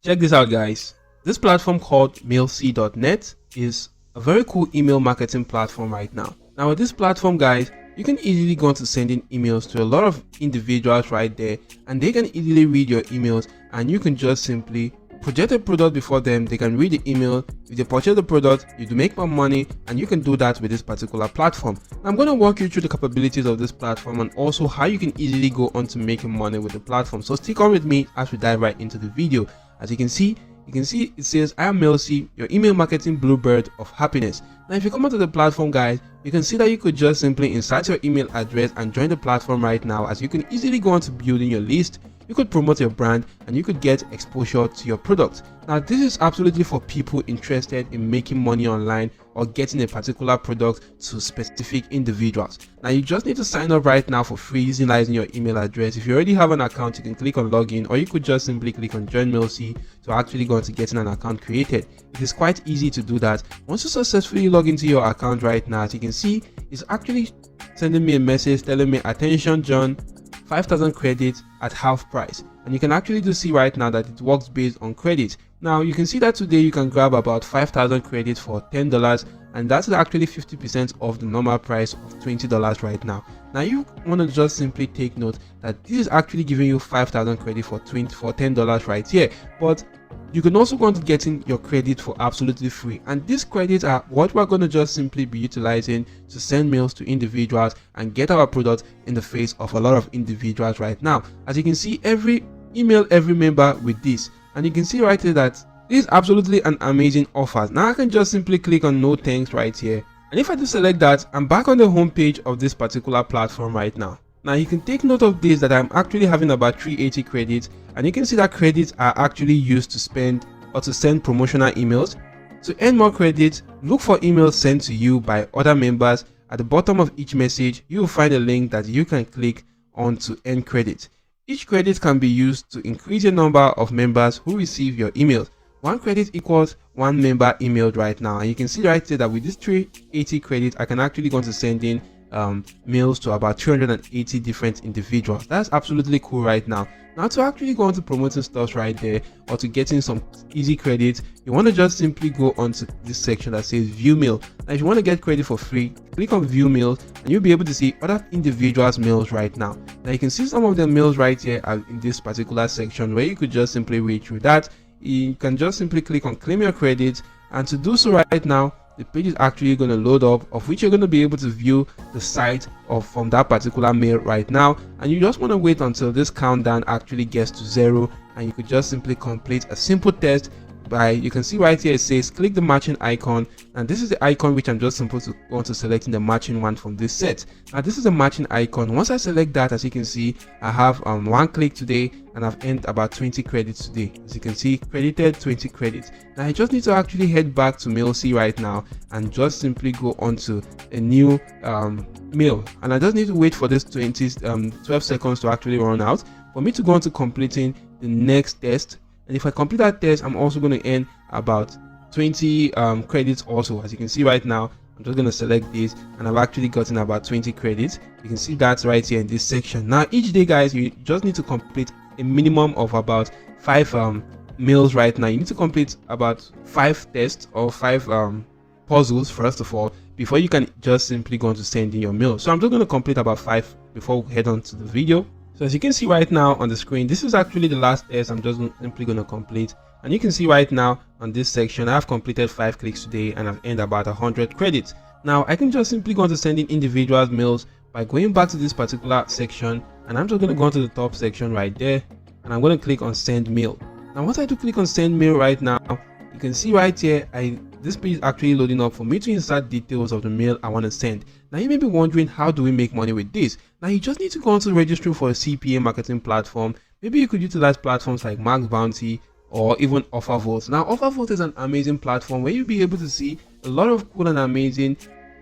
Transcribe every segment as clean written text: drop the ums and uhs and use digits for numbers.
Check this out, guys. This platform called Mailsy.net is a very cool email marketing platform right now. Now with this platform, guys, you can easily go on to sending emails to a lot of individuals right there, and they can easily read your emails, and you can just simply project a product before them. They can read the email. If they purchase the product, you do make more money, and you can do that with this particular platform. I'm going to walk you through the capabilities of this platform and also how you can easily go on to making money with the platform. So stick on with me as we dive right into the video. As you can see it says, I am Mailsy, your email marketing bluebird of happiness. Now if you come onto the platform, guys, you can see that you could just simply insert your email address and join the platform right now, as you can easily go on to building your list. You could promote your brand and you could get exposure to your product. Now this is absolutely for people interested in making money online or getting a particular product to specific individuals. Now you just need to sign up right now for free utilizing your email address. If you already have an account, you can click on login, or you could just simply click on join Mailsy to actually go into getting an account created. It is quite easy to do that. Once you successfully log into your account right now, as you can see, it's actually sending me a message telling me, attention John, 5,000 credits at half price. And you can actually see right now that it works based on credit. Now you can see that today you can grab about 5,000 credits for $10, and that's actually 50% of the normal price of $20 right now. Now you want to just simply take note that this is actually giving you 5,000 credit for $10 right here, but you can also go on to getting your credit for absolutely free, and these credits are what we're going to just simply be utilizing to send mails to individuals and get our product in the face of a lot of individuals right now. As you can see, email every member with this, and you can see right here that this is absolutely an amazing offer. Now I can just simply click on no thanks right here, and if I do select that, I'm back on the home page of this particular platform right now. Now you can take note of this, that I'm actually having about 380 credits, and you can see that credits are actually used to spend or to send promotional emails. To earn more credits, look for emails sent to you by other members. At the bottom of each message, you will find a link that you can click on to earn credit. Each credit can be used to increase the number of members who receive your emails. 1 credit equals 1 member emailed right now, and you can see right here that with this 380 credits, I can actually go to sending mails to about 280 different individuals. That's absolutely cool right now. Now to actually go on to promoting stuff right there, or to getting some easy credits, you want to just simply go onto this section that says view mail. Now if you want to get credit for free, click on view mail, and you'll be able to see other individuals mails right now. Now you can see some of the mails right here in this particular section, where you could just simply read through that. You can just simply click on claim your credits, and to do so right now, the page is actually going to load up, of which you're going to be able to view the site from that particular mail right now. And you just want to wait until this countdown actually gets to 0, and you could just simply complete a simple test by, you can see right here it says click the matching icon, and this is the icon which I'm just supposed to go to selecting the matching one from this set. Now this is a matching icon. Once I select that, as you can see, I have 1 click today, and I've earned about 20 credits today. As you can see, credited 20 credits. Now I just need to actually head back to Mailsy right now and just simply go onto a new mail, and I just need to wait for this 12 seconds to actually run out for me to go on to completing the next test. And if I complete that test, I'm also going to earn about 20 credits also. As you can see right now, I'm just going to select this, and I've actually gotten about 20 credits. You can see that right here in this section. Now each day, guys, you just need to complete a minimum of about 5 mails right now. You need to complete about 5 tests or 5 puzzles first of all, before you can just simply go on to send in your mail. So I'm just going to complete about 5 before we head on to the video. So as you can see right now on the screen, this is actually the last test I'm just simply going to complete. And you can see right now on this section, I've completed 5 clicks today, and I've earned about 100 credits. Now I can just simply go on to sending individuals mails by going back to this particular section, and I'm just going to go onto the top section right there, and I'm going to click on send mail. Now once I do click on send mail right now, you can see right here this page is actually loading up for me to insert details of the mail I want to send. Now you may be wondering, how do we make money with this? Now you just need to go on to registering for a CPA marketing platform. Maybe you could utilize platforms like Max Bounty or even OfferVault. Now OfferVault is an amazing platform where you'll be able to see a lot of cool and amazing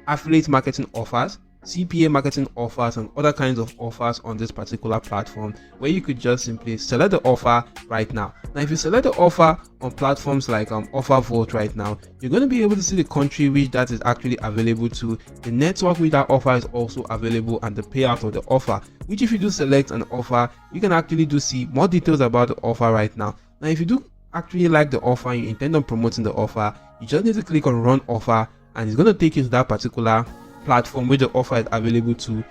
affiliate marketing offers, CPA marketing offers, and other kinds of offers on this particular platform, where you could just simply select the offer right now. Now if you select the offer on platforms like OfferVault right now, you're going to be able to see the country which that is actually available to, the network which that offer is also available, and the payout of the offer, which if you do select an offer, you can actually do see more details about the offer right now. Now if you do actually like the offer and you intend on promoting the offer, you just need to click on run offer, and it's going to take you to that particular platform where the offer is available to.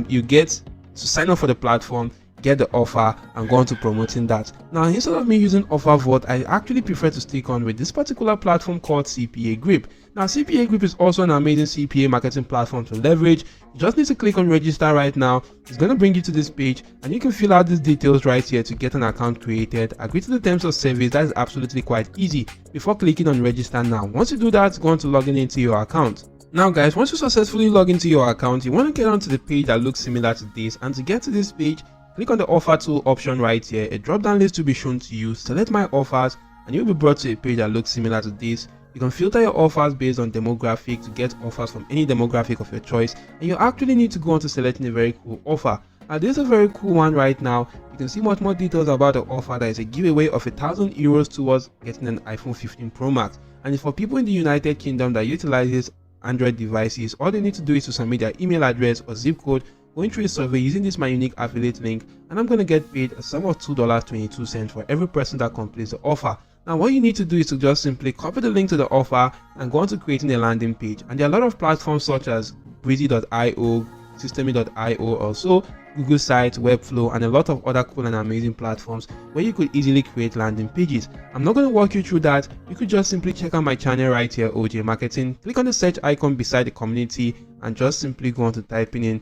You get to sign up for the platform, get the offer, and go on to promoting that. Now, instead of me using OfferVault, I actually prefer to stick on with this particular platform called CPAGrip. Now, CPAGrip is also an amazing CPA marketing platform to leverage. You just need to click on register right now. It's going to bring you to this page, and you can fill out these details right here to get an account created. Agree to the terms of service. That is absolutely quite easy before clicking on register now. Once you do that, go on to log into your account. Now guys, once you successfully log into your account, you want to get onto the page that looks similar to this, and to get to this page, click on the offer tool option right here. A drop down list will be shown to you. Select my offers, and you'll be brought to a page that looks similar to this. You can filter your offers based on demographic to get offers from any demographic of your choice, and you actually need to go on to selecting a very cool offer. Now this is a very cool one right now. You can see much more details about the offer. There is a giveaway of €1,000 towards getting an iPhone 15 Pro Max, and it's for people in the United Kingdom that utilizes Android devices. All they need to do is to submit their email address or zip code, going through a survey using this my unique affiliate link, and I'm going to get paid a sum of $2.22 for every person that completes the offer. Now what you need to do is to just simply copy the link to the offer and go on to creating a landing page. And there are a lot of platforms such as breezy.io, systemy.io, also Google Sites, Webflow, and a lot of other cool and amazing platforms where you could easily create landing pages. I'm not going to walk you through that. You could just simply check out my channel right here, OJ Marketing. Click on the search icon beside the community and just simply go on to typing in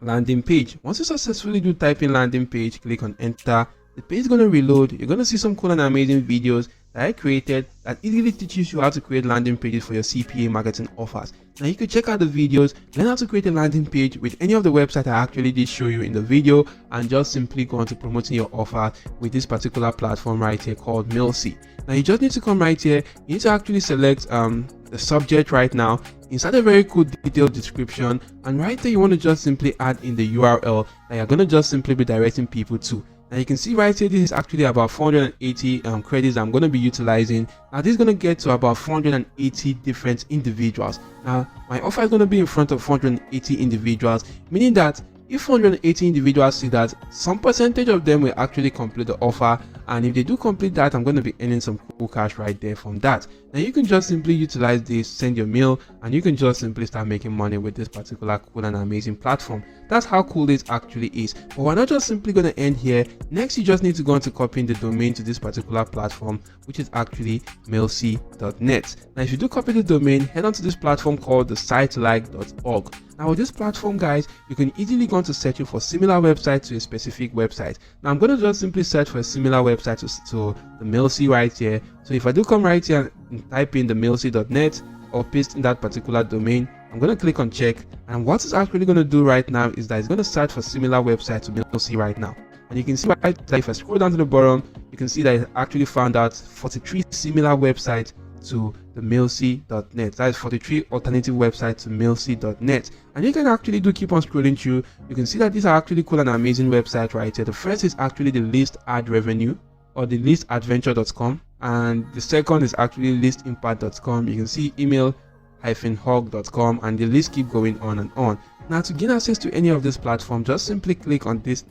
landing page. Once you successfully do type in landing page, click on enter. The page is going to reload. You're going to see some cool and amazing videos that I created that easily teaches you how to create landing pages for your CPA marketing offers. Now you can check out the videos, learn how to create a landing page with any of the websites I actually did show you in the video, and just simply go on to promoting your offer with this particular platform right here called Mailsy. Now you just need to come right here. You need to actually select the subject right now, inside a very cool detailed description, and right there you want to just simply add in the URL that you're going to just simply be directing people to. Now you can see right here, this is actually about 480 credits I'm going to be utilizing. Now this is going to get to about 480 different individuals. Now my offer is going to be in front of 480 individuals, meaning that if 480 individuals see that, some percentage of them will actually complete the offer, and if they do complete that, I'm going to be earning some cool cash right there from that. Now you can just simply utilize this, send your mail, and you can just simply start making money with this particular cool and amazing platform. That's how cool this actually is. But we're not just simply going to end here. Next, you just need to go on to copying the domain to this particular platform, which is actually mailsy.net. Now if you do copy the domain, head on to this platform called the sitelike.org. Now with this platform guys, you can easily go on to searching for similar websites to a specific website. Now I'm going to just simply search for a similar website to the Mailsy right here. So if I do come right here and type in the mailsy.net or paste in that particular domain, I'm going to click on check, and what it's actually going to do right now is that it's going to search for similar websites to Mailsy right now. And you can see right there, if I scroll down to the bottom, you can see that it actually found out 43 similar websites to the mailsy.net. That is 43 alternative websites to mailsy.net. And you can actually keep on scrolling through. You can see that these are actually cool and amazing websites right here. The first is actually the list ad revenue, or the listadventure.com, and the second is actually listimpact.com. You can see email-hog.com, and the list keep going on and on. Now to gain access to any of this platform, just simply click on this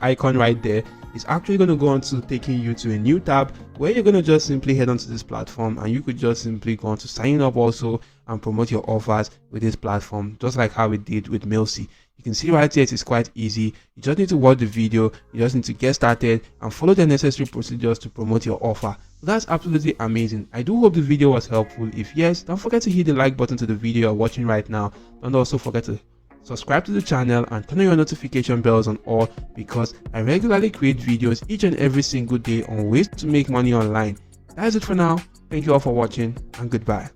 icon right there. It's actually going to go on to taking you to a new tab where you're going to just simply head onto this platform, and you could just simply go on to sign up also and promote your offers with this platform, just like how we did with Mailsy. You can see right here, it is quite easy. You just need to watch the video, you just need to get started and follow the necessary procedures to promote your offer. That's absolutely amazing. I do hope the video was helpful. If yes, don't forget to hit the like button to the video you're watching right now. Don't also forget to subscribe to the channel and turn on your notification bells on all, because I regularly create videos each and every single day on ways to make money online. That is it for now. Thank you all for watching, and goodbye.